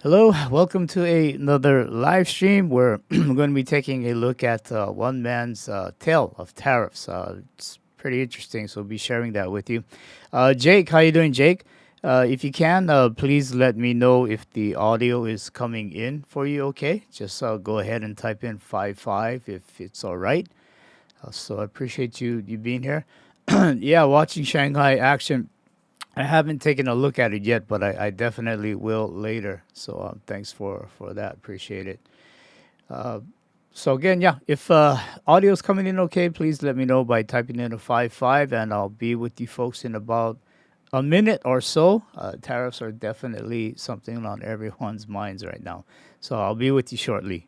Hello, welcome to another live stream where we're going to be taking a look at one man's tale of tariffs. It's pretty interesting, so we'll be sharing that with you. Jake, how you doing, Jake? If you can, please let me know if the audio is coming in for you. Okay, just go ahead and type in 55 if it's all right. So I appreciate you being here. Yeah, watching Shanghai action. I haven't taken a look at it yet, but I definitely will later. So thanks for that. Appreciate it. Uh, so again, yeah, if audio is coming in okay, please let me know by typing in a 55, and I'll be with you folks in about a minute or so. Tariffs are definitely something on everyone's minds right now. So I'll be with you shortly.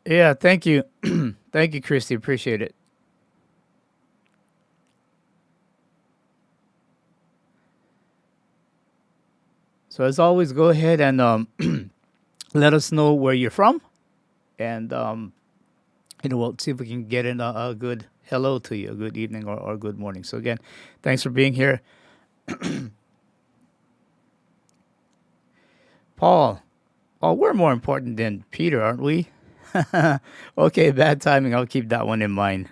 Yeah, thank you. Thank you, Christy. Appreciate it. So as always, go ahead and let us know where you're from, and we'll see if we can get in a good hello to you, a good evening or good morning. So again, thanks for being here, Paul. Oh, we're more important than Peter, aren't we? Okay, bad timing. I'll keep that one in mind.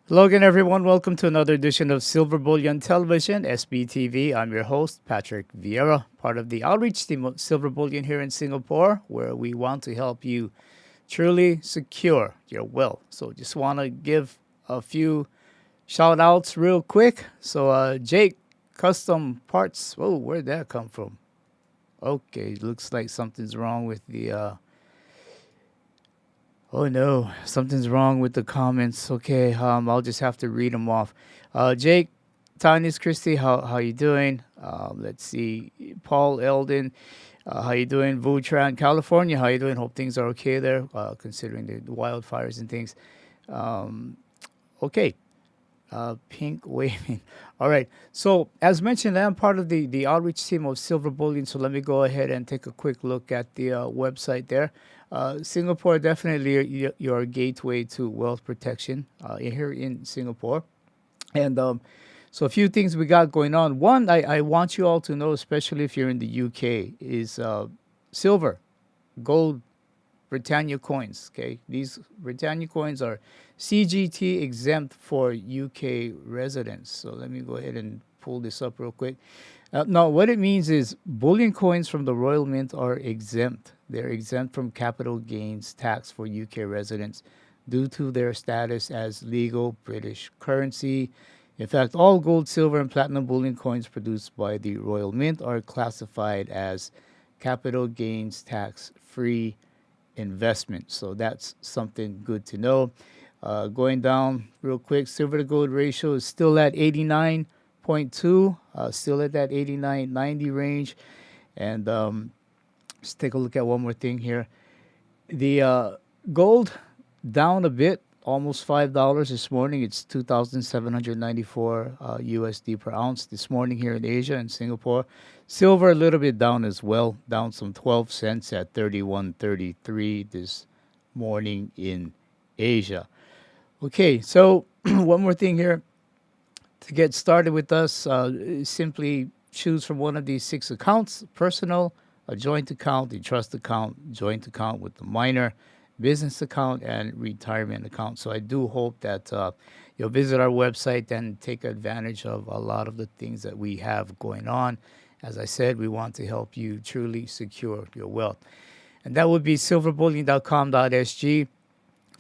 Hello again, everyone. Welcome to another edition of Silver Bullion Television, SBTV. I'm your host, Patrick Vieira, part of the outreach team of Silver Bullion here in Singapore, where we want to help you truly secure your wealth. So just want to give a few shout outs real quick. So Jake, custom parts. Whoa, where'd that come from? Okay, looks like something's wrong with the oh no, something's wrong with the comments. Okay, I'll just have to read them off. Jake, Tanis, Christy, how you doing? Let's see, Paul Eldon, how you doing? Vutran, California, how you doing? Hope things are okay there, considering the wildfires and things. Um, okay, pink waving. All right. So as mentioned, I'm part of the outreach team of Silver Bullion. So let me go ahead and take a quick look at the website there. Singapore definitely your gateway to wealth protection here in Singapore. And so a few things we got going on. One, I want you all to know, especially if you're in the UK, is silver, gold, Britannia coins. Okay, these Britannia coins are CGT exempt for UK residents. So let me go ahead and pull this up real quick. Now, what it means is bullion coins from the Royal Mint are exempt. They're exempt from capital gains tax for UK residents due to their status as legal British currency. In fact, all gold, silver, and platinum bullion coins produced by the Royal Mint are classified as capital gains tax free investment. So that's something good to know. Going down real quick, silver to gold ratio is still at 89.2, still at that 89.90 range. And let's take a look at one more thing here. The gold down a bit, almost $5 this morning. It's 2,794 USD per ounce this morning here in Asia and Singapore. Silver a little bit down as well, down some 12 cents at 31.33 this morning in Asia. Okay, so one more thing here. To get started with us, simply choose from one of these six accounts: personal, a joint account, a trust account, joint account with the minor, business account, and retirement account. So I do hope that you'll visit our website and take advantage of a lot of the things that we have going on. As I said, we want to help you truly secure your wealth. And that would be silverbullion.com.sg.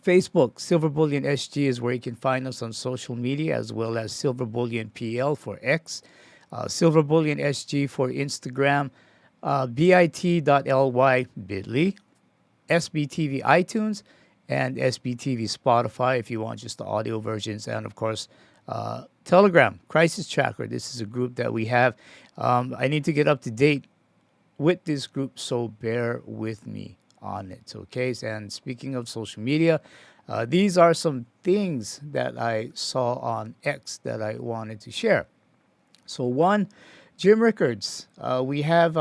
Facebook, Silver Bullion SG is where you can find us on social media, as well as Silver Bullion PL for X, Silver Bullion SG for Instagram, bit.ly, bit.ly, SBTV iTunes, and SBTV Spotify if you want just the audio versions. And of course, Telegram, Crisis Tracker. This is a group that we have. I need to get up to date with this group, so bear with me on it. Okay. And speaking of social media, these are some things that I saw on X that I wanted to share. So one, Jim Rickards. We have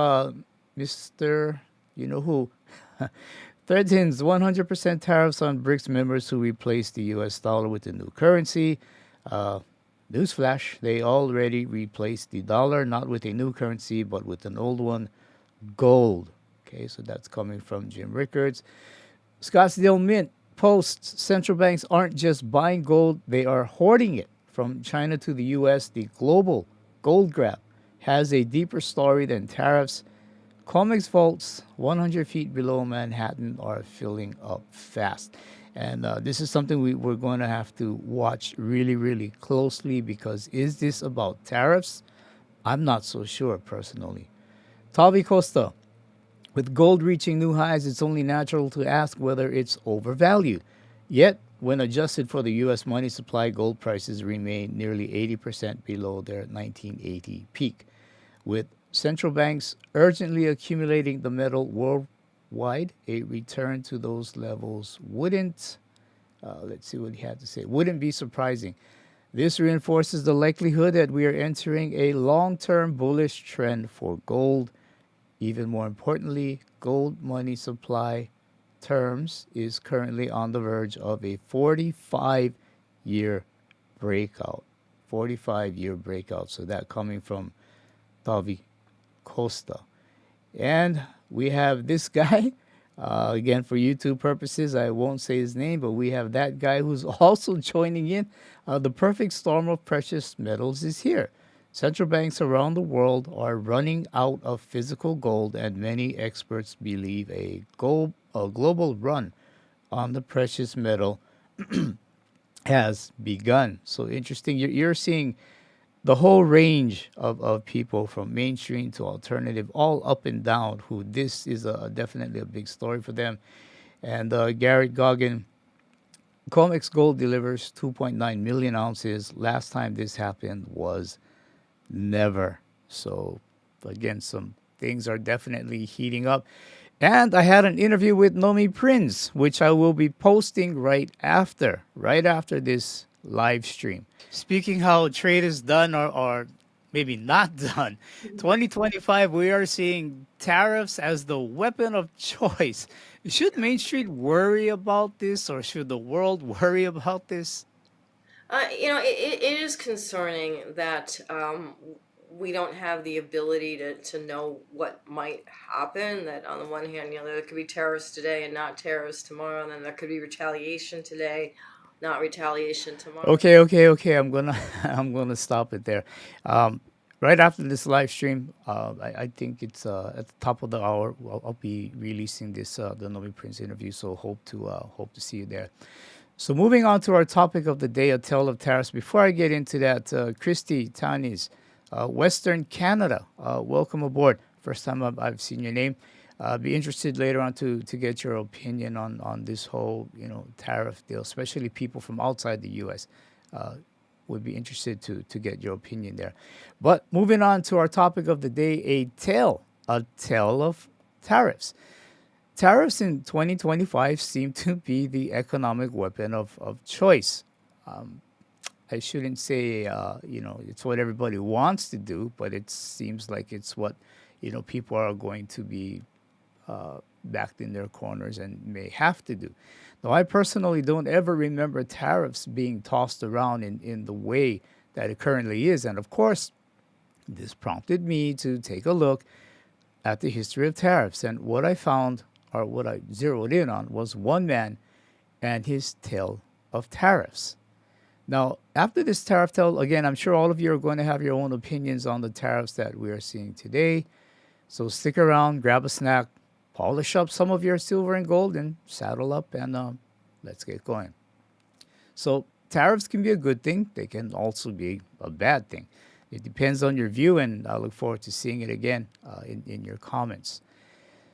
Mr. You know who threatens 100% tariffs on BRICS members who replace the U.S. dollar with a new currency. Uh, Newsflash: they already replaced the dollar, not with a new currency, but with an old one, gold. Okay, so that's coming from Jim Rickards. Scottsdale Mint posts central banks aren't just buying gold, they are hoarding it. From China to the US, the global gold grab has a deeper story than tariffs. Comex vaults 100 feet below Manhattan are filling up fast. And this is something we're going to have to watch really, really closely, because is this about tariffs? I'm not so sure personally. Tavi Costa: with gold reaching new highs, it's only natural to ask whether it's overvalued. Yet, when adjusted for the U.S. money supply, gold prices remain nearly 80% below their 1980 peak. With central banks urgently accumulating the metal worldwide, a return to those levels wouldn't, let's see what he had to say, wouldn't be surprising. This reinforces the likelihood that we are entering a long term bullish trend for gold. Even more importantly, gold money supply terms is currently on the verge of a 45-year breakout. 45-year breakout. So that coming from Tavi Costa. And we have this guy, again, for YouTube purposes, I won't say his name, but we have that guy who's also joining in. The perfect storm of precious metals is here. Central banks around the world are running out of physical gold, and many experts believe a global run on the precious metal has begun. So interesting. You're seeing the whole range of people from mainstream to alternative, all up and down, who this is definitely a big story for them. And Garrett Goggin, COMEX Gold delivers 2.9 million ounces. Last time this happened was never. So again, some things are definitely heating up. And I had an interview with Nomi Prince, which I will be posting right after this live stream. Speaking how trade is done or maybe not done, 2025, we are seeing tariffs as the weapon of choice. Should Main Street worry about this, or should the world worry about this? It is concerning that we don't have the ability to know what might happen. That on the one hand, there could be tariffs today and not tariffs tomorrow, and then there could be retaliation today, not retaliation tomorrow. Okay. I'm gonna stop it there. Um, right after this live stream, I think it's at the top of the hour. I'll be releasing this the Nomi Prince interview. So hope to see you there. So moving on to our topic of the day, a tale of tariffs. Before I get into that, Christy Tanis, Western Canada, welcome aboard. First time I've seen your name. Be interested later on to get your opinion on this whole tariff deal, especially people from outside the U.S. Would be interested to get your opinion there. But moving on to our topic of the day, a tale of tariffs. Tariffs in 2025 seem to be the economic weapon of choice. Um, I shouldn't say, it's what everybody wants to do, but it seems like it's what, people are going to be backed in their corners and may have to do. Now, I personally don't ever remember tariffs being tossed around in the way that it currently is. And of course, this prompted me to take a look at the history of tariffs. And what I found, or what I zeroed in on, was one man and his tale of tariffs. Now, after this tariff tale, again, I'm sure all of you are going to have your own opinions on the tariffs that we are seeing today. So stick around, grab a snack, polish up some of your silver and gold, and saddle up and let's get going. So tariffs can be a good thing. They can also be a bad thing. It depends on your view, and I look forward to seeing it again in your comments.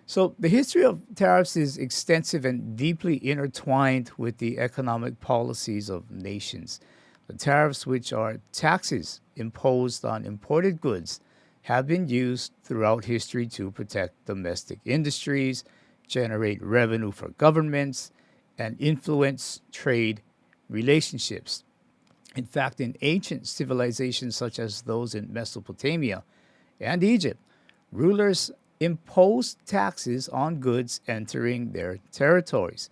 So the history of tariffs is extensive and deeply intertwined with the economic policies of nations. The tariffs, which are taxes imposed on imported goods have been used throughout history to protect domestic industries, generate revenue for governments, and influence trade relationships. In fact, in ancient civilizations such as those in Mesopotamia and Egypt, rulers imposed taxes on goods entering their territories.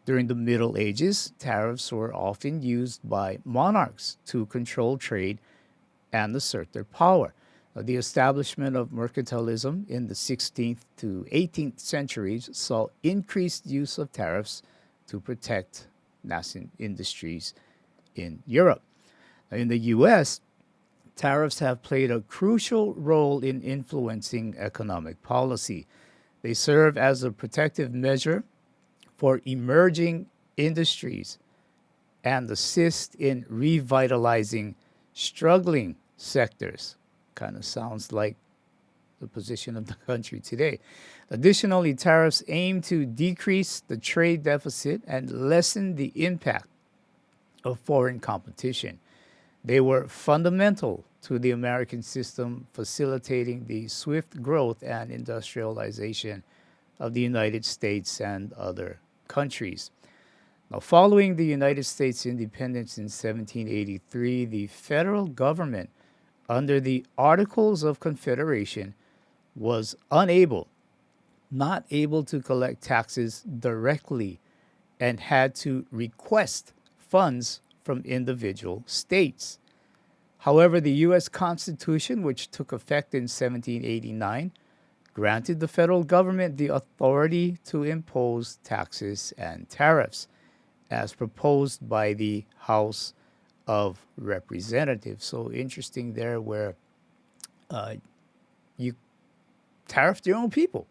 During the Middle Ages, tariffs were often used by monarchs to control trade and assert their power. The establishment of mercantilism in the 16th to 18th centuries saw increased use of tariffs to protect nascent industries in Europe. In the US, tariffs have played a crucial role in influencing economic policy. They serve as a protective measure for emerging industries and assist in revitalizing struggling sectors. Kind of sounds like the position of the country today. Additionally, tariffs aim to decrease the trade deficit and lessen the impact of foreign competition. They were fundamental to the American system, facilitating the swift growth and industrialization of the United States and other countries. Now, following the United States independence in 1783, the federal government, under the Articles of Confederation, was not able to collect taxes directly and had to request funds from individual states. However, the U.S. Constitution, which took effect in 1789, granted the federal government the authority to impose taxes and tariffs, as proposed by the House of Representatives. So interesting there, where you tariffed your own people,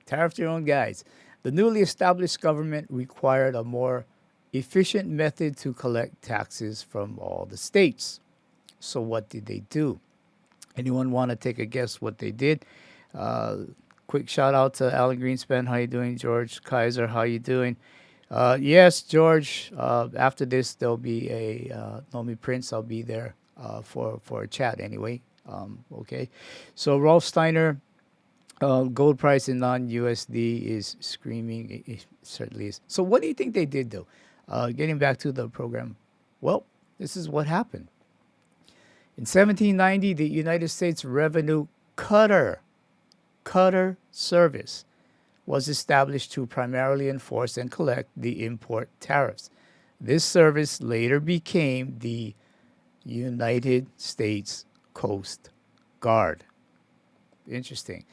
tariffed your own guys. The newly established government required a more efficient method to collect taxes from all the states. So what did they do? Anyone want to take a guess what they did? Quick shout out to Alan Greenspan. How you doing? George Kaiser, how you doing? Yes, George. After this, there'll be a Nomi Prince. I'll be there for a chat anyway. Okay. So Rolf Steiner, gold price in non-USD is screaming. It certainly is. So what do you think they did, though? Getting back to the program, well, this is what happened. In 1790, the United States Revenue Cutter Service was established to primarily enforce and collect the import tariffs. This service later became the United States Coast Guard. Interesting.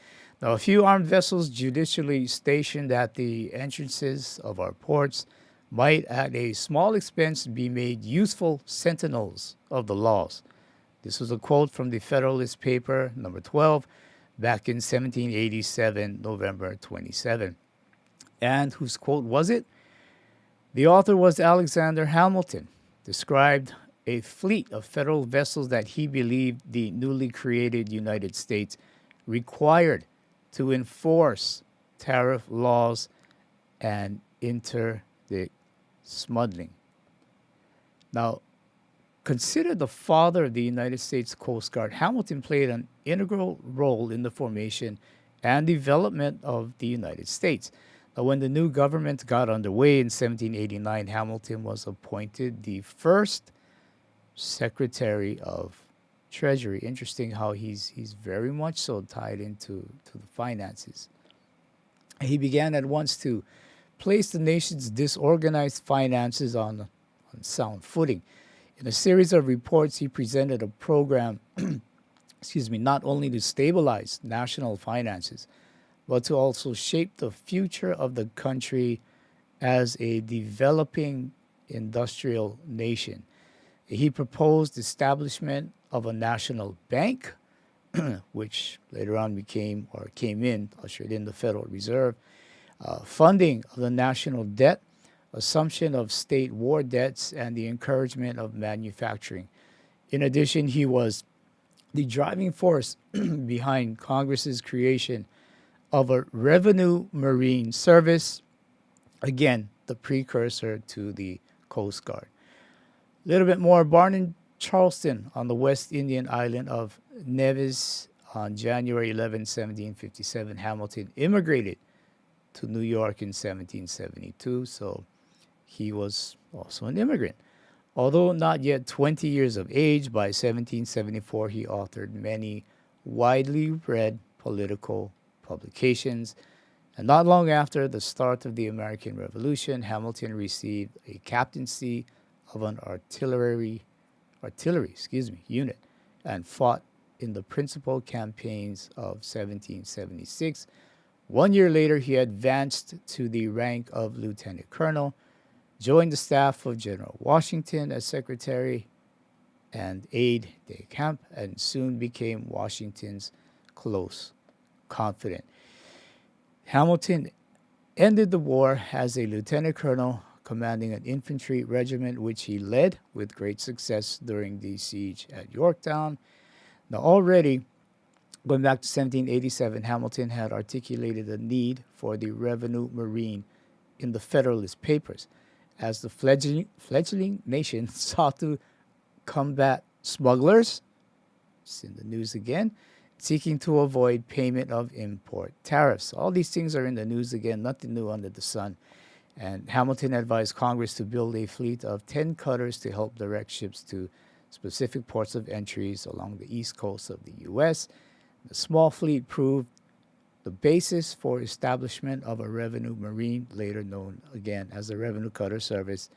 Now, a few armed vessels judicially stationed at the entrances of our ports might, at a small expense, be made useful sentinels of the laws. This was a quote from the Federalist paper, number 12, back in 1787, November 27. And whose quote was it? The author was Alexander Hamilton, described a fleet of federal vessels that he believed the newly created United States required to enforce tariff laws and interdict smuggling. Now, considered the father of the United States Coast Guard, Hamilton played an integral role in the formation and development of the United States. Now, when the new government got underway in 1789, Hamilton was appointed the first Secretary of Treasury. Interesting how he's very much so tied into the finances. He began at once to place the nation's disorganized finances on sound footing. In a series of reports, he presented a program, not only to stabilize national finances, but to also shape the future of the country as a developing industrial nation. He proposed establishment of a national bank, which later on ushered in the Federal Reserve, funding of the national debt, assumption of state war debts, and the encouragement of manufacturing. In addition, he was the driving force behind Congress's creation of a revenue marine service, again, the precursor to the Coast Guard. A little bit more, born in Charleston on the West Indian island of Nevis, on January 11, 1757, Hamilton immigrated to New York in 1772, so he was also an immigrant. Although not yet 20 years of age, by 1774 he authored many widely read political publications. And not long after the start of the American Revolution, Hamilton received a captaincy of an artillery unit and fought in the principal campaigns of 1776. 1 year later, he advanced to the rank of lieutenant colonel, joined the staff of General Washington as secretary and aide de camp, and soon became Washington's close confidant. Hamilton ended the war as a lieutenant colonel commanding an infantry regiment, which he led with great success during the siege at Yorktown. Now, already going back to 1787, Hamilton had articulated a need for the revenue marine in the Federalist Papers, as the fledgling nation sought to combat smugglers, it's in the news again, seeking to avoid payment of import tariffs. All these things are in the news again, nothing new under the sun. And Hamilton advised Congress to build a fleet of 10 cutters to help direct ships to specific ports of entries along the east coast of the U.S. The small fleet proved the basis for establishment of a revenue marine, later known again as the Revenue Cutter Service,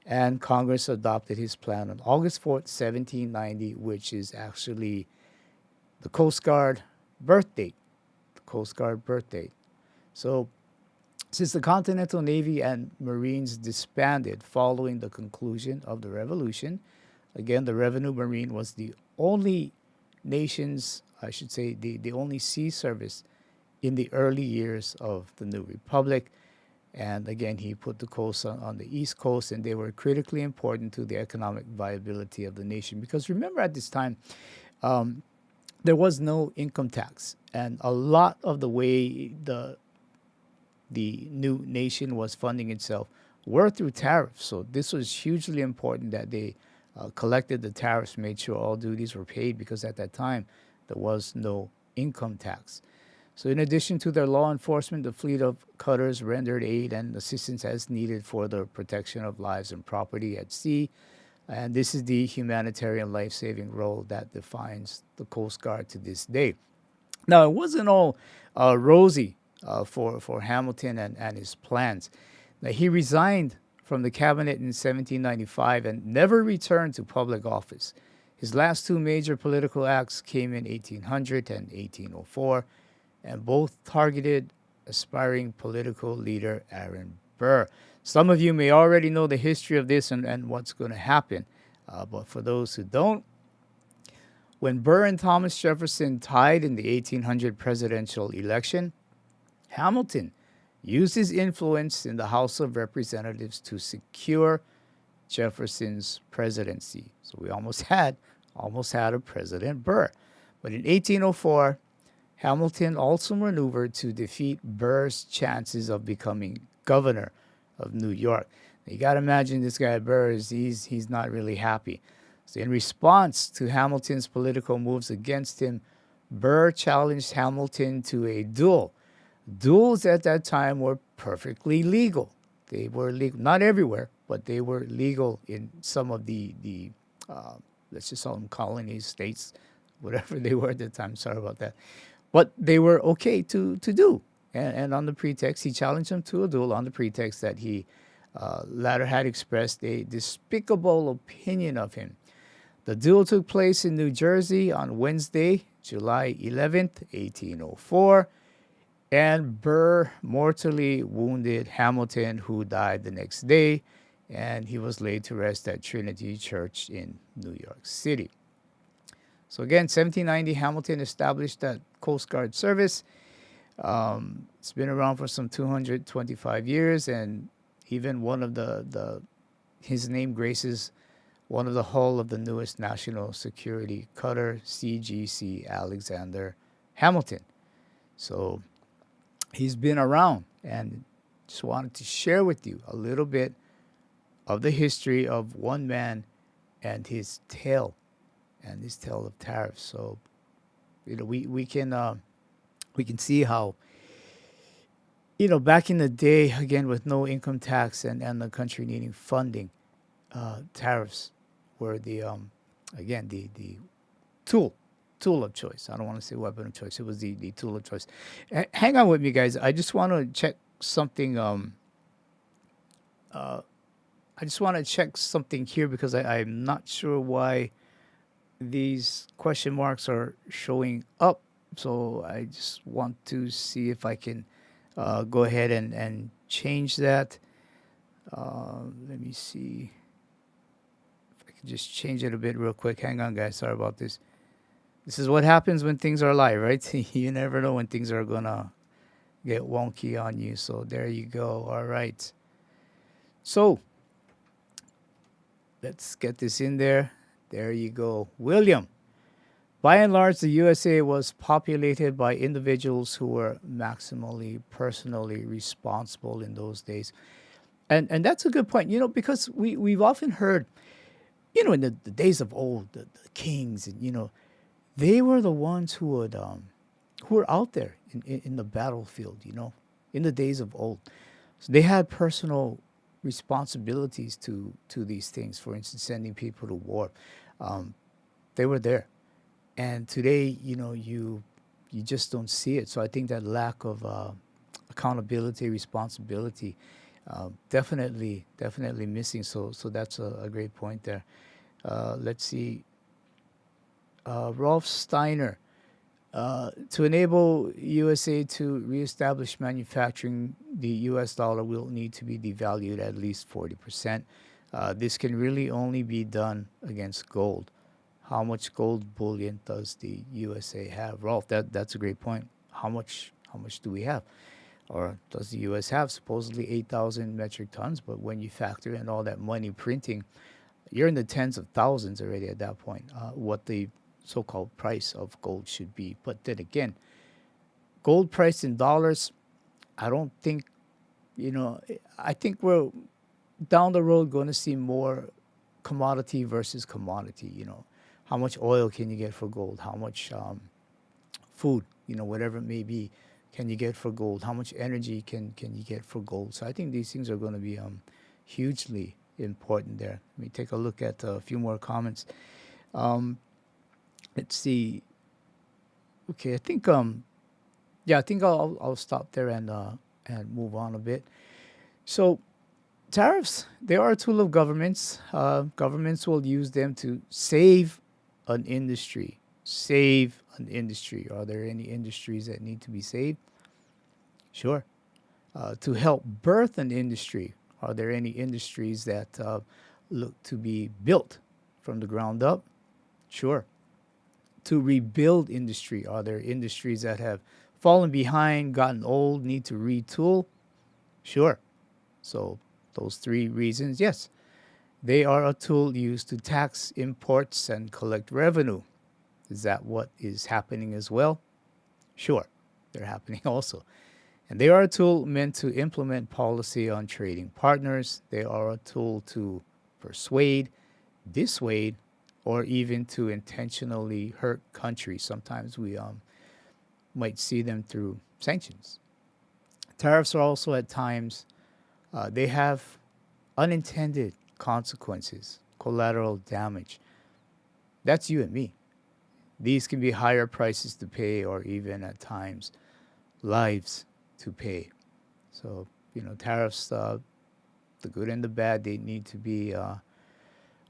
and Congress adopted his plan on August 4th, 1790, which is actually the Coast Guard birth date. The Coast Guard birth date. So, since the Continental Navy and Marines disbanded following the conclusion of the Revolution, again, the Revenue Marine was the only nation's, I should say, the only sea service in the early years of the new republic. And again, he put the coast on the East Coast, and they were critically important to the economic viability of the nation. Because remember, at this time, there was no income tax, and a lot of the way the new nation was funding itself were through tariffs. So this was hugely important that they collected the tariffs, made sure all duties were paid, because at that time there was no income tax. So in addition to their law enforcement, the fleet of cutters rendered aid and assistance as needed for the protection of lives and property at sea. And this is the humanitarian life-saving role that defines the Coast Guard to this day. Now, it wasn't all rosy for Hamilton and his plans. Now, he resigned from the cabinet in 1795 and never returned to public office. His last two major political acts came in 1800 and 1804, and both targeted aspiring political leader Aaron Burr. Some of you may already know the history of this and what's going to happen, but for those who don't, when Burr and Thomas Jefferson tied in the 1800 presidential election, Hamilton used his influence in the House of Representatives to secure Jefferson's presidency. So we almost had a President Burr. But in 1804, Hamilton also maneuvered to defeat Burr's chances of becoming governor of New York. You got to imagine this guy Burr, he's not really happy. So in response to Hamilton's political moves against him, Burr challenged Hamilton to a duel. Duels at that time were perfectly legal. They were legal, not everywhere, but they were legal in some of the let's just call them colonies, states, whatever they were at the time. Sorry about that. But they were okay to do. And on the pretext, he challenged him to a duel on the pretext that he latter had expressed a despicable opinion of him. The duel took place in New Jersey on Wednesday, July 11th, 1804, and Burr mortally wounded Hamilton, who died the next day, and he was laid to rest at Trinity Church in New York City. So again, 1790, Hamilton established that Coast Guard service. It's been around for some 225 years, and even one of his name graces one of the hull of the newest national security cutter, CGC Alexander Hamilton. So he's been around, and just wanted to share with you a little bit of the history of one man and his tale of tariffs. So we can see how, back in the day, again, with no income tax and the country needing funding, tariffs were again, the tool, tool of choice. I don't want to say weapon of choice. It was the tool of choice. Hang on with me, guys. I just want to check something. I just want to check something here because I'm not sure why these question marks are showing up. So I just want to see if I can go ahead and change that. Let me see if I can just change it a bit real quick. Hang on, guys. Sorry about this. This is what happens when things are live, right? You never know when things are going to get wonky on you. So there you go. All right. So let's get this in there. There you go. William. By and large, the USA was populated by individuals who were maximally personally responsible in those days. And that's a good point, because we've often heard, in the days of old, the kings, and, they were the ones who were out there in the battlefield, in the days of old. So they had personal responsibilities to these things. For instance, sending people to war. They were there. And today, you just don't see it. So I think that lack of accountability, responsibility, definitely missing. So that's a great point there. Let's see. Rolf Steiner. To enable USA to reestablish manufacturing, the US dollar will need to be devalued at least 40%. This can really only be done against gold. How much gold bullion does the USA have? Rolf, that's a great point. How much do we have? Or does the US have? Supposedly 8,000 metric tons, but when you factor in all that money printing, you're in the tens of thousands already at that point. What the so-called price of gold should be. But then again, gold price in dollars, I don't think, I think we're down the road going to see more commodity versus commodity. How much oil can you get for gold? How much food, whatever it may be, can you get for gold? How much energy can you get for gold? So I think these things are going to be hugely important there. Let me take a look at a few more comments. Let's see. Okay, I think I think I'll stop there and move on a bit. So tariffs, they are a tool of governments. Governments will use them to save an industry. Save an industry. Are there any industries that need to be saved? Sure. To help birth an industry. Are there any industries that look to be built from the ground up? Sure. To rebuild industry. Are there industries that have fallen behind, gotten old, need to retool? Sure. So those three reasons, yes. They are a tool used to tax imports and collect revenue. Is that what is happening as well? Sure, they're happening also. And they are a tool meant to implement policy on trading partners. They are a tool to persuade, dissuade, or even to intentionally hurt countries. Sometimes we might see them through sanctions. Tariffs are also at times, they have unintended consequences, collateral damage. That's you and me. These can be higher prices to pay or even at times lives to pay. So, tariffs, the good and the bad, they need to be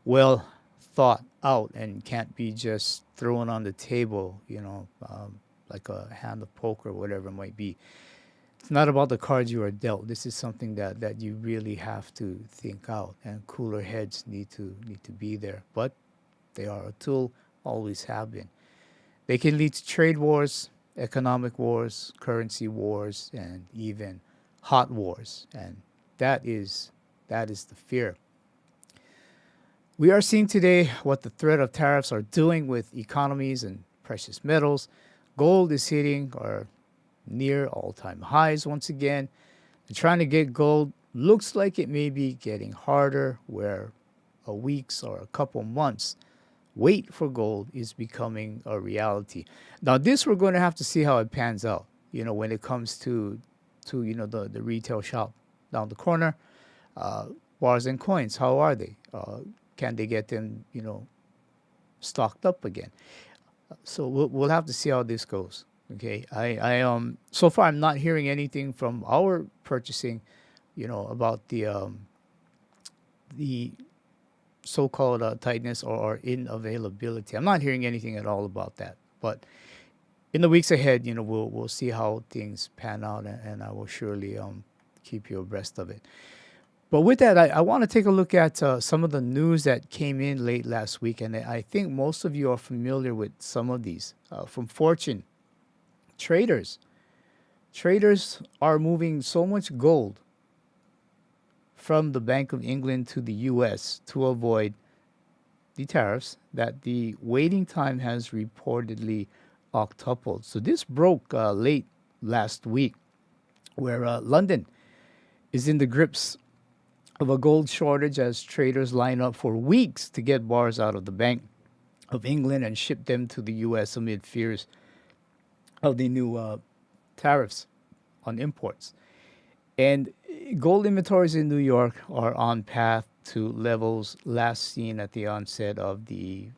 well thought out and can't be just thrown on the table, like a hand of poker or whatever it might be. It's not about the cards you are dealt. This is something that you really have to think out, and cooler heads need to be there. But they are a tool, always have been. They can lead to trade wars, economic wars, currency wars, and even hot wars. And that is the fear. We are seeing today what the threat of tariffs are doing with economies and precious metals. Gold is hitting or near all-time highs once again. And trying to get gold looks like it may be getting harder, where a week's or a couple months wait for gold is becoming a reality. Now, this we're going to have to see how it pans out. When it comes to the retail shop down the corner, uh, bars and coins. How are they? Can they get them stocked up again? So we'll have to see how this goes. Okay, I so far I'm not hearing anything from our purchasing, about the so-called tightness or inavailability. I'm not hearing anything at all about that. But in the weeks ahead, we'll see how things pan out, and I will surely keep you abreast of it. But with that, I want to take a look at some of the news that came in late last week, and I think most of you are familiar with some of these. From Fortune, traders. Traders are moving so much gold from the Bank of England to the U.S. to avoid the tariffs that the waiting time has reportedly octupled. So this broke late last week, where London is in the grips of a gold shortage as traders line up for weeks to get bars out of the Bank of England and ship them to the U.S. amid fears of the new tariffs on imports. And gold inventories in New York are on path to levels last seen at the onset of the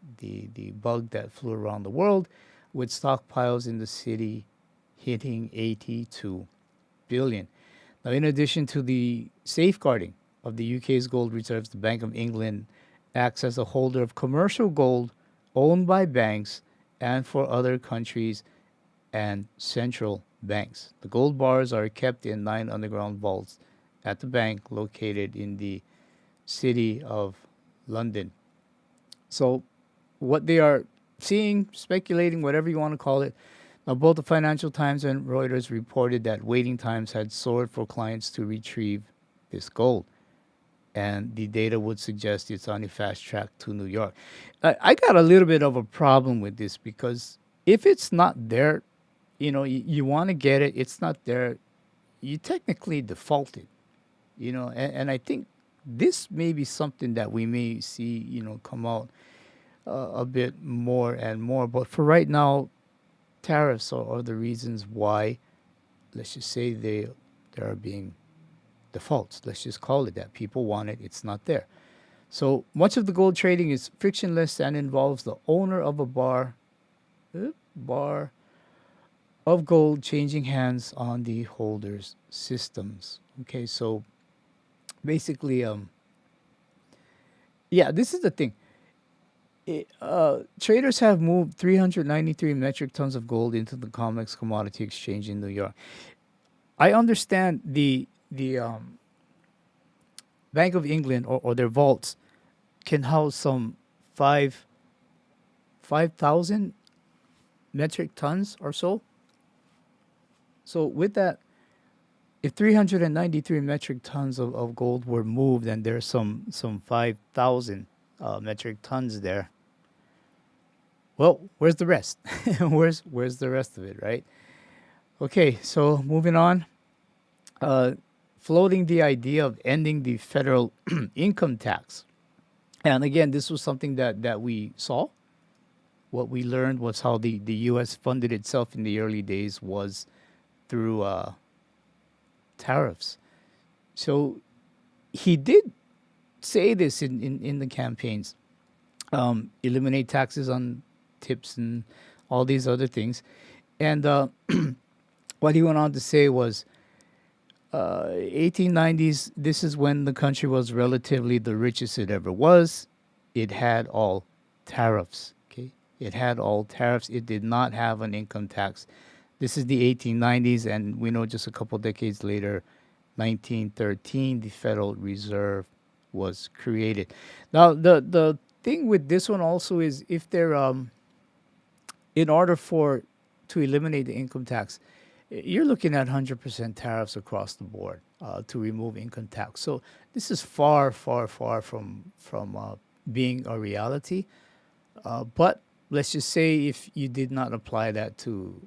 bug that flew around the world, with stockpiles in the city hitting 82 billion. Now, in addition to the safeguarding of the UK's gold reserves, the Bank of England acts as a holder of commercial gold owned by banks and for other countries and central banks. The gold bars are kept in 9 underground vaults at the bank located in the city of London. So, what they are seeing, speculating, whatever you want to call it, now both the Financial Times and Reuters reported that waiting times had soared for clients to retrieve this gold. And the data would suggest it's on a fast track to New York. I got a little bit of a problem with this because if it's not there, you want to get it, it's not there, you technically defaulted, and I think this may be something that we may see, come out a bit more and more. But for right now, tariffs are the reasons why, let's just say they are being defaults. Let's just call it that. People want it, it's not there. So much of the gold trading is frictionless and involves the owner of a bar of gold changing hands on the holder's systems. Okay, so basically, yeah, this is the thing. Traders have moved 393 metric tons of gold into the COMEX Commodity Exchange in New York. I understand the Bank of England or their vaults can house some 5,000 metric tons or so. So with that, if 393 metric tons of gold were moved and there's some 5,000 metric tons there, well, where's the rest? where's the rest of it, right? Okay, so moving on. Floating the idea of ending the federal income tax. And again, this was something that we saw. What we learned was how the U.S. funded itself in the early days was through tariffs. So he did say this in the campaigns. Eliminate taxes on tips and all these other things. And what he went on to say was 1890s, this is when the country was relatively the richest it ever was. It had all tariffs. Okay, it had all tariffs. It did not have an income tax. This is the 1890s, and we know just a couple decades later, 1913, the Federal Reserve was created. Now, the thing with this one also is if they're in order for to eliminate the income tax, you're looking at 100% tariffs across the board to remove income tax. So this is far, far, far from being a reality. But let's just say if you did not apply that to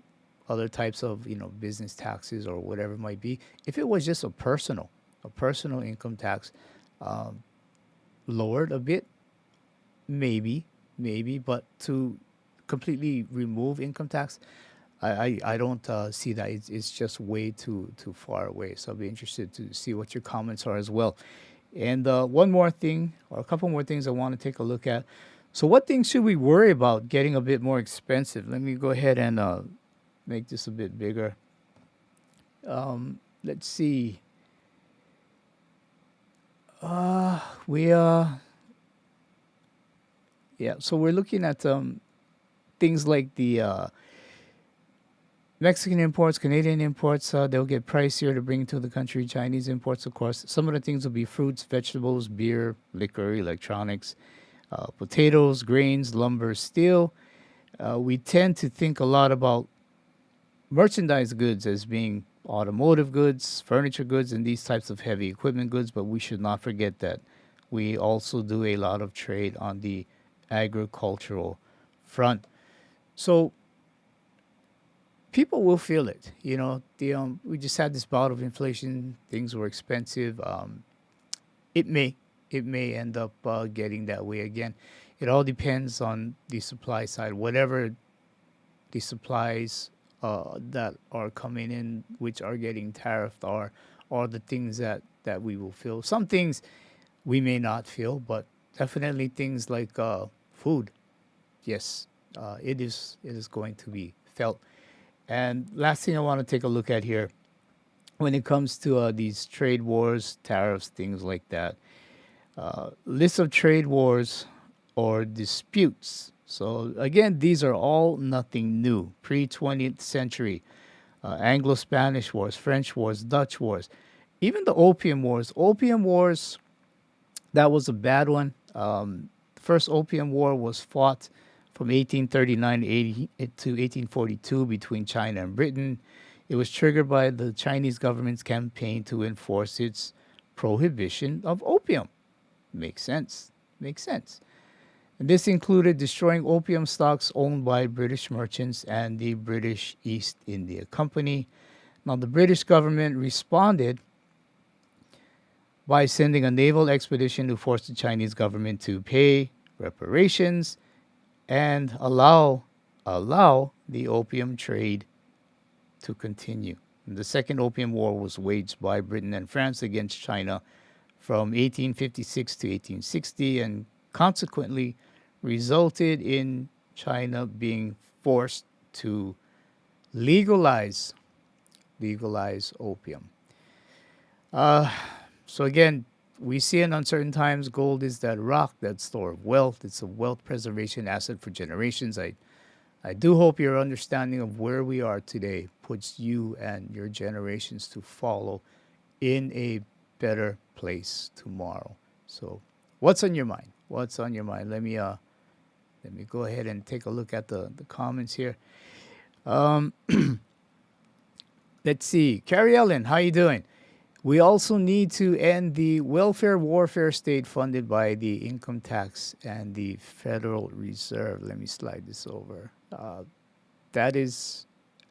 other types of business taxes or whatever it might be, if it was just a personal income tax lowered a bit, maybe, maybe, but to completely remove income tax, I don't see that. It's just way too far away. So I'll be interested to see what your comments are as well. And one more thing, or a couple more things I want to take a look at. So, what things should we worry about getting a bit more expensive? Let me go ahead and make this a bit bigger. Let's see. We Yeah. So we're looking at things like the Mexican imports, Canadian imports. They'll get pricier to bring to the country. Chinese imports, of course. Some of the things will be fruits, vegetables, beer, liquor, electronics, potatoes, grains, lumber, steel. We tend to think a lot about merchandise goods as being automotive goods, furniture goods, and these types of heavy equipment goods, but we should not forget that we also do a lot of trade on the agricultural front. So people will feel it. We just had this bout of inflation. Things were expensive. It may it may end up getting that way again. It all depends on the supply side. Whatever the supplies that are coming in, which are getting tariffed, are the things that we will feel. Some things we may not feel, but definitely things like food. Yes, it is going to be felt. And last thing I want to take a look at here, when it comes to these trade wars, tariffs, things like that, list of trade wars or disputes. So again, these are all nothing new. Pre 20th century, Anglo-Spanish wars, French wars, Dutch wars, even the Opium Wars. Opium Wars, that was a bad one. The first Opium War was fought from 1839 to 1842 between China and Britain. It was triggered by the Chinese government's campaign to enforce its prohibition of opium. Makes sense. Makes sense. And this included destroying opium stocks owned by British merchants and the British East India Company. Now, the British government responded by sending a naval expedition to force the Chinese government to pay reparations and allow the opium trade to continue. And the Second Opium War was waged by Britain and France against China from 1856 to 1860 and consequently resulted in China being forced to legalize opium. So again, we see in uncertain times, gold is that rock, that store of wealth. It's a wealth preservation asset for generations. I do hope your understanding of where we are today puts you and your generations to follow in a better place tomorrow. So, what's on your mind? What's on your mind? Let me go ahead and take a look at the comments here. Let's see. Carrie Ellen, how you doing? We also need to end the welfare warfare state funded by the income tax and the Federal Reserve. Let me slide this over. That is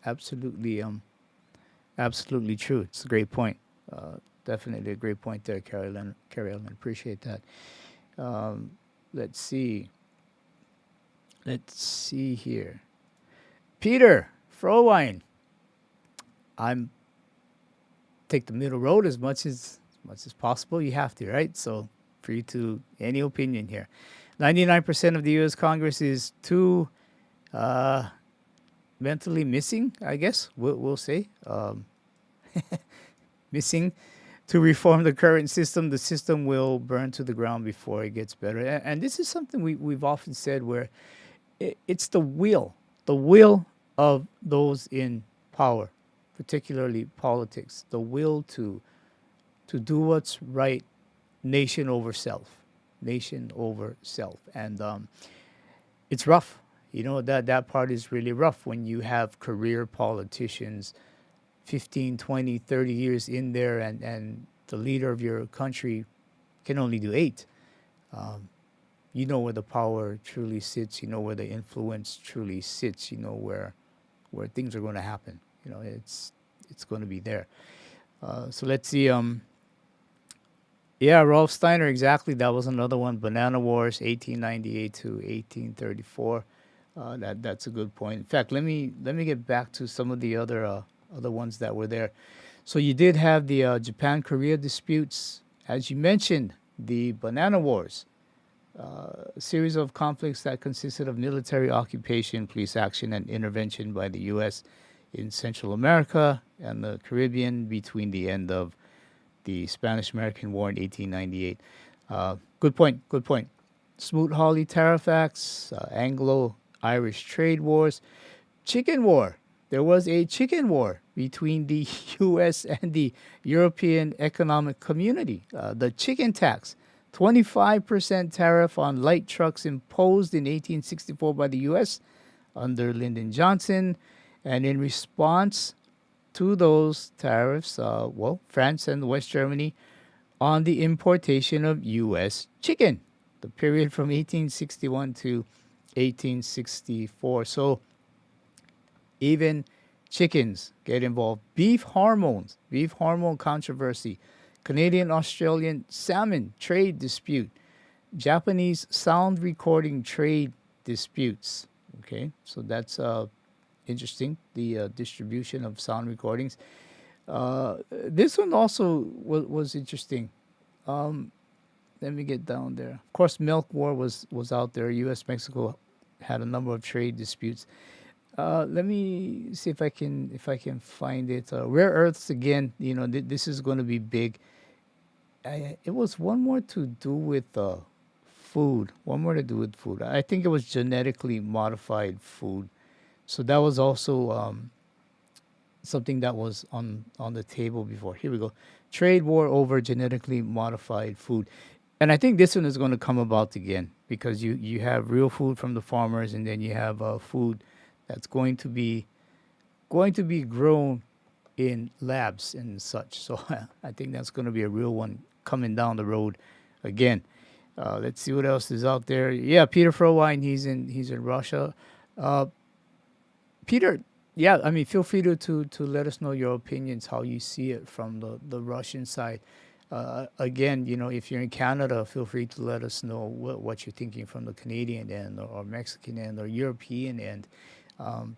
absolutely absolutely true. It's a great point. Definitely a great point there, Carrie Ellen. Appreciate that. Let's see. Let's see here. Peter Frowine. I'm take the middle road as much as possible. You have to, right? So free to any opinion here. 99% of the U.S. Congress is too mentally missing, I guess we'll say, missing to reform the current system. The system will burn to the ground before it gets better. And this is something we've often said, where it's the will of those in power, particularly politics, the will to do what's right, nation over self, and it's rough. That part is really rough when you have career politicians 15, 20, 30 years in there, and the leader of your country can only do 8. You know where the power truly sits. You know where the influence truly sits. You know where things are going to happen. It's going to be there. So let's see. Yeah, Rolf Steiner, exactly. That was another one. Banana Wars, 1898 to 1834. That's a good point. In fact, let me get back to some of the other ones that were there. So you did have the Japan-Korea disputes, as you mentioned, the Banana Wars, a series of conflicts that consisted of military occupation, police action, and intervention by the U.S. in Central America and the Caribbean between the end of the Spanish-American War in 1898. Good point. Good point. Smoot-Hawley Tariff Acts, Anglo-Irish trade wars, chicken war. There was a chicken war between the U.S. and the European Economic Community. The chicken tax, 25% tariff on light trucks imposed in 1864 by the U.S. under Lyndon Johnson. And in response to those tariffs, France and West Germany on the importation of U.S. chicken, the period from 1861 to 1864. So even chickens get involved. Beef hormone controversy, Canadian Australian salmon trade dispute, Japanese sound recording trade disputes. Okay, so that's interesting. The distribution of sound recordings. This one also was interesting. Let me get down there. Of course, milk war was out there. U.S. Mexico had a number of trade disputes. Let me see if I can find it. Rare earths again. This is going to be big. It was one more to do with food. One more to do with food. I think it was genetically modified food. So that was also something that was on the table before. Here we go. Trade war over genetically modified food. And I think this one is going to come about again because you have real food from the farmers, and then you have food that's going to be grown in labs and such. So I think that's going to be a real one coming down the road again. Let's see what else is out there. Yeah, Peter Frowine, he's in Russia. Uh, Peter, yeah, I mean, feel free to let us know your opinions, how you see it from the Russian side. Again, if you're in Canada, feel free to let us know what you're thinking from the Canadian end or Mexican end or European end. Um,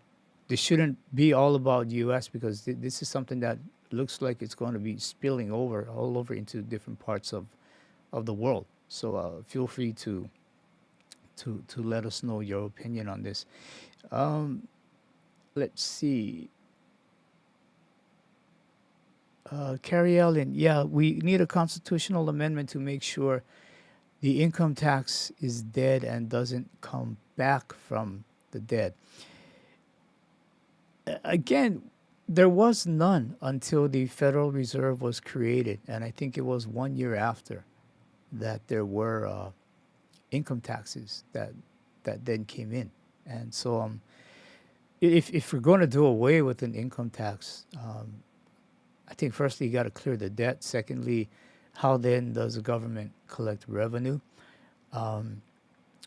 this shouldn't be all about U.S. because this is something that looks like it's going to be spilling over all over into different parts of the world. So feel free to let us know your opinion on this. Um, let's see. Carrie Ellen, yeah, we need a constitutional amendment to make sure the income tax is dead and doesn't come back from the dead. Again, there was none until the Federal Reserve was created, and I think it was 1 year after that there were income taxes that then came in. And so, if we're going to do away with an income tax, I think firstly you got to clear the debt. Secondly, how then does the government collect revenue? Um,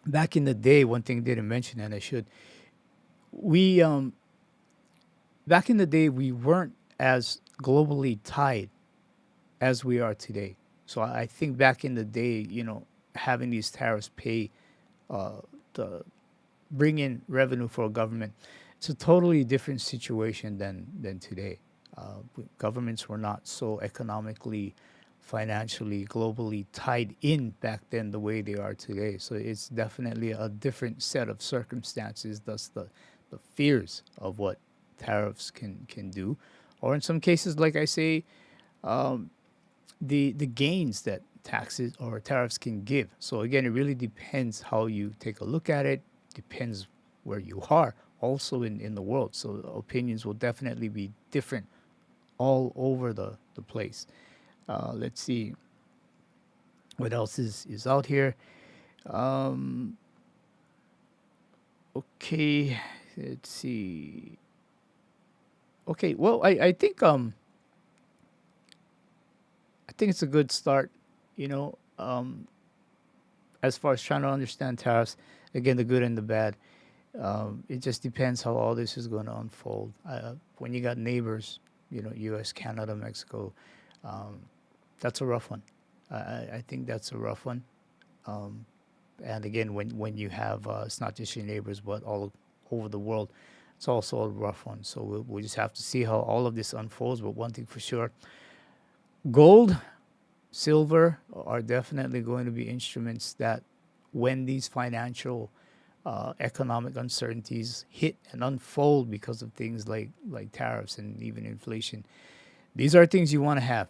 Back in the day, one thing I didn't mention, and I should, we back in the day we weren't as globally tied as we are today. So I think back in the day, having these tariffs pay the bring in revenue for a government, it's a totally different situation than today. Governments were not so economically, financially, globally tied in back then the way they are today. So it's definitely a different set of circumstances. Thus, the fears of what tariffs can do, or in some cases, like I say, um, the gains that taxes or tariffs can give. So again, it really depends how you take a look at it. Depends where you are also in the world. So opinions will definitely be different all over the place. Let's see what else is out here. Um, okay, let's see. Okay, well, I think it's a good start. You know, um, as far as trying to understand tariffs, again, the good and the bad. It just depends how all this is going to unfold. When you got neighbors, U.S., Canada, Mexico, um, that's a rough one. I think that's a rough one. Um, and again, when you have it's not just your neighbors, but all over the world, it's also a rough one. So we'll just have to see how all of this unfolds. But one thing for sure, gold, silver are definitely going to be instruments that, when these financial economic uncertainties hit and unfold because of things like tariffs and even inflation, these are things you want to have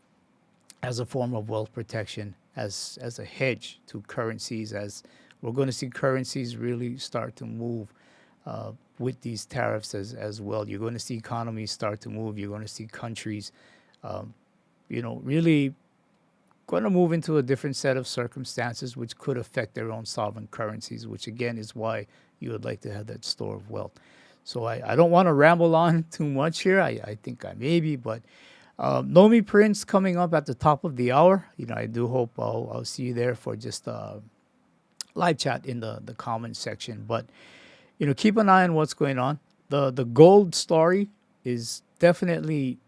as a form of wealth protection, as a hedge to currencies, as we're going to see currencies really start to move with these tariffs as well. You're going to see economies start to move. You're going to see countries, um, really going to move into a different set of circumstances, which could affect their own sovereign currencies, which again is why you would like to have that store of wealth. So I don't want to ramble on too much here. I think I may be, but Nomi Prince coming up at the top of the hour. I do hope I'll see you there for just live chat in the comment section. But keep an eye on what's going on. The gold story is definitely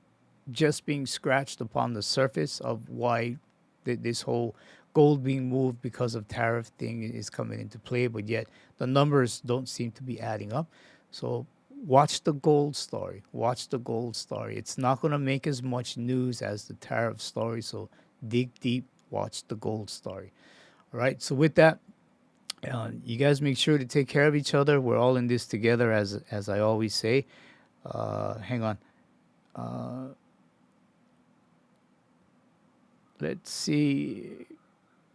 just being scratched upon the surface of why this whole gold being moved because of tariff thing is coming into play, but yet the numbers don't seem to be adding up. So watch the gold story. Watch the gold story. It's not going to make as much news as the tariff story. So dig deep. Watch the gold story. All right. So with that, you guys make sure to take care of each other. We're all in this together, as I always say. Hang on. Let's see.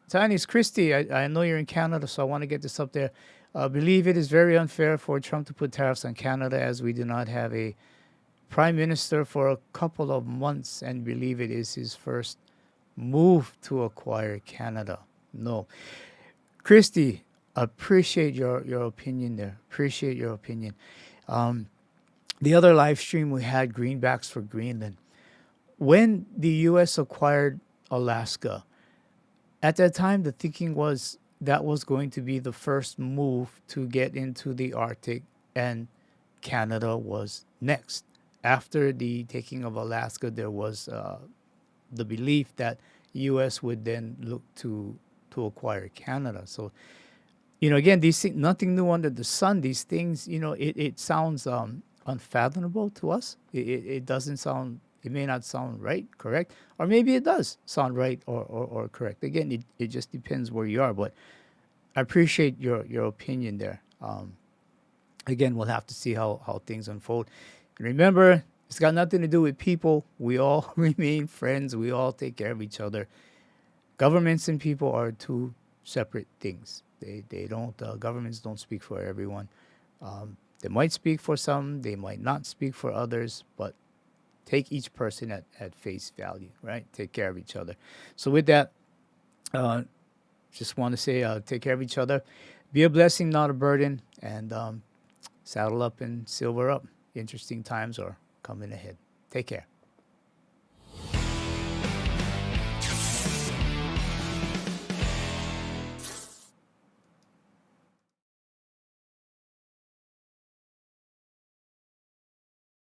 Chinese Christy, I know you're in Canada, so I want to get this up there. Believe it is very unfair for Trump to put tariffs on Canada, as we do not have a prime minister for a couple of months, and believe it is his first move to acquire Canada. No. Christy, appreciate your opinion there. Appreciate your opinion. The other live stream we had, Greenbacks for Greenland. When the U.S. acquired Alaska, at that time, the thinking was that was going to be the first move to get into the Arctic, and Canada was next. After the taking of Alaska, there was the belief that U.S. would then look to acquire Canada. So, again, these things, nothing new under the sun. These things, it sounds unfathomable to us. It doesn't sound. It may not sound right, correct, or maybe it does sound right or correct. Again, it just depends where you are. But I appreciate your opinion there. Again, we'll have to see how things unfold. And remember, it's got nothing to do with people. We all remain friends. We all take care of each other. Governments and people are two separate things. They don't. Governments don't speak for everyone. They might speak for some. They might not speak for others. But take each person at face value, right? Take care of each other. So with that, just want to say take care of each other. Be a blessing, not a burden. And saddle up and silver up. Interesting times are coming ahead. Take care.